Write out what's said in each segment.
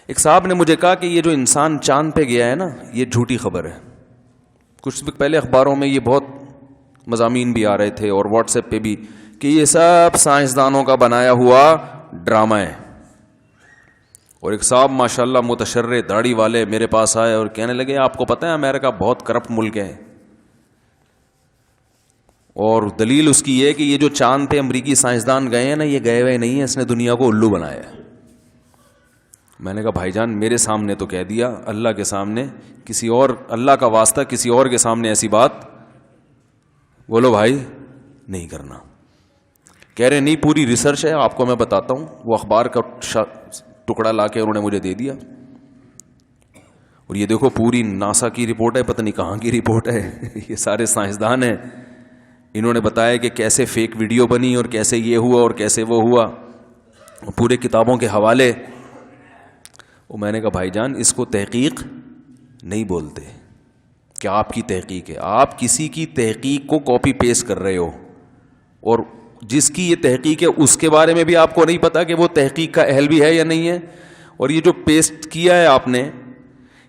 ایک صاحب نے مجھے کہا کہ یہ جو انسان چاند پہ گیا ہے نا، یہ جھوٹی خبر ہے. کچھ وقت پہلے اخباروں میں یہ بہت مضامین بھی آ رہے تھے اور واٹس ایپ پہ بھی کہ یہ سب سائنسدانوں کا بنایا ہوا ڈرامہ ہے. اور ایک صاحب ماشاءاللہ متشرع داڑھی والے میرے پاس آئے اور کہنے لگے آپ کو پتہ ہے امریکہ بہت کرپٹ ملک ہے، اور دلیل اس کی یہ کہ یہ جو چاند پہ امریکی سائنسدان گئے ہیں نا، یہ گئے ہوئے نہیں ہیں، اس نے دنیا کو الو بنایا ہے. میں نے کہا بھائی جان میرے سامنے تو کہہ دیا، اللہ کے سامنے کسی اور، اللہ کا واسطہ کسی اور کے سامنے ایسی بات بولو بھائی نہیں کرنا. کہہ رہے نہیں پوری ریسرچ ہے، آپ کو میں بتاتا ہوں. وہ اخبار کا ٹکڑا لا کے انہوں نے مجھے دے دیا، اور یہ دیکھو پوری ناسا کی رپورٹ ہے، پتہ نہیں کہاں کی رپورٹ ہے. یہ سارے سائنسدان ہیں، انہوں نے بتایا کہ کیسے فیک ویڈیو بنی اور کیسے یہ ہوا اور کیسے وہ ہوا، پورے کتابوں کے حوالے. وہ میں نے کہا بھائی جان اس کو تحقیق نہیں بولتے کہ آپ کی تحقیق ہے. آپ کسی کی تحقیق کو کاپی پیسٹ کر رہے ہو، اور جس کی یہ تحقیق ہے اس کے بارے میں بھی آپ کو نہیں پتا کہ وہ تحقیق کا اہل بھی ہے یا نہیں ہے. اور یہ جو پیسٹ کیا ہے آپ نے،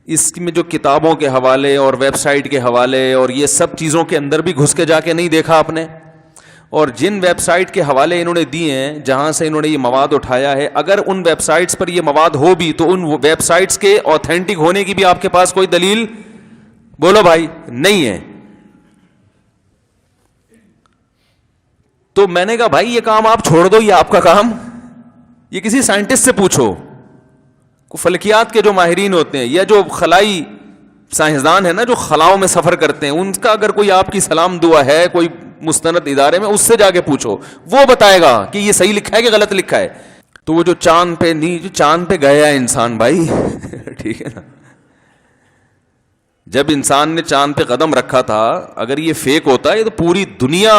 اس میں جو کتابوں کے حوالے اور ویب سائٹ کے حوالے اور یہ سب چیزوں کے اندر بھی گھس کے جا کے نہیں دیکھا آپ نے. اور جن ویب سائٹ کے حوالے انہوں نے دیے ہیں جہاں سے انہوں نے یہ مواد اٹھایا ہے، اگر ان ویب سائٹس پر یہ مواد ہو بھی تو ان ویب سائٹس کے اوتھینٹک ہونے کی بھی آپ کے پاس کوئی دلیل بولو بھائی نہیں ہے. تو میں نے کہا بھائی یہ کام آپ چھوڑ دو، یہ آپ کا کام، یہ کسی سائنٹسٹ سے پوچھو. فلکیات کے جو ماہرین ہوتے ہیں یا جو خلائی سائنسدان ہیں نا، جو خلاؤں میں سفر کرتے ہیں، ان کا اگر کوئی آپ کی سلام دعا ہے کوئی مستند ادارے میں، اس سے جا کے پوچھو، وہ بتائے گا کہ یہ صحیح لکھا ہے کہ غلط لکھا ہے. تو وہ جو چاند پہ نہیں، جو چاند پہ گیا ہے انسان بھائی ٹھیک ہے نا، جب انسان نے چاند پہ قدم رکھا تھا، اگر یہ فیک ہوتا ہے تو پوری دنیا،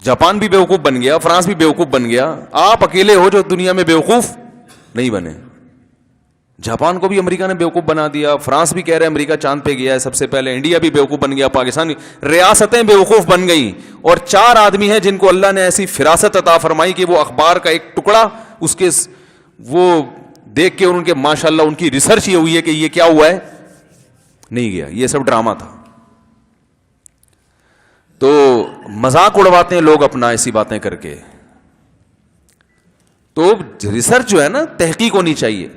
جاپان بھی بیوقوف بن گیا، فرانس بھی بیوقوف بن گیا. آپ اکیلے ہو جو دنیا میں بیوقوف نہیں بنے. جاپان کو بھی امریکہ نے بیوقوف بنا دیا، فرانس بھی کہہ رہے ہیں امریکہ چاند پہ گیا ہے سب سے پہلے، انڈیا بھی بیوقوف بن گیا، پاکستان بھی، ریاستیں بیوقوف بن گئیں. اور 4 آدمی ہیں جن کو اللہ نے ایسی فراست عطا فرمائی کہ وہ اخبار کا ایک ٹکڑا اس کے وہ دیکھ کے، اور ان کے ماشاءاللہ ان کی ریسرچ یہ ہوئی ہے کہ یہ کیا ہوا ہے، نہیں گیا، یہ سب ڈرامہ تھا. تو مذاق اڑواتے ہیں لوگ اپنا ایسی باتیں کر کے. تو ریسرچ جو ہے نا، تحقیق ہونی چاہیے.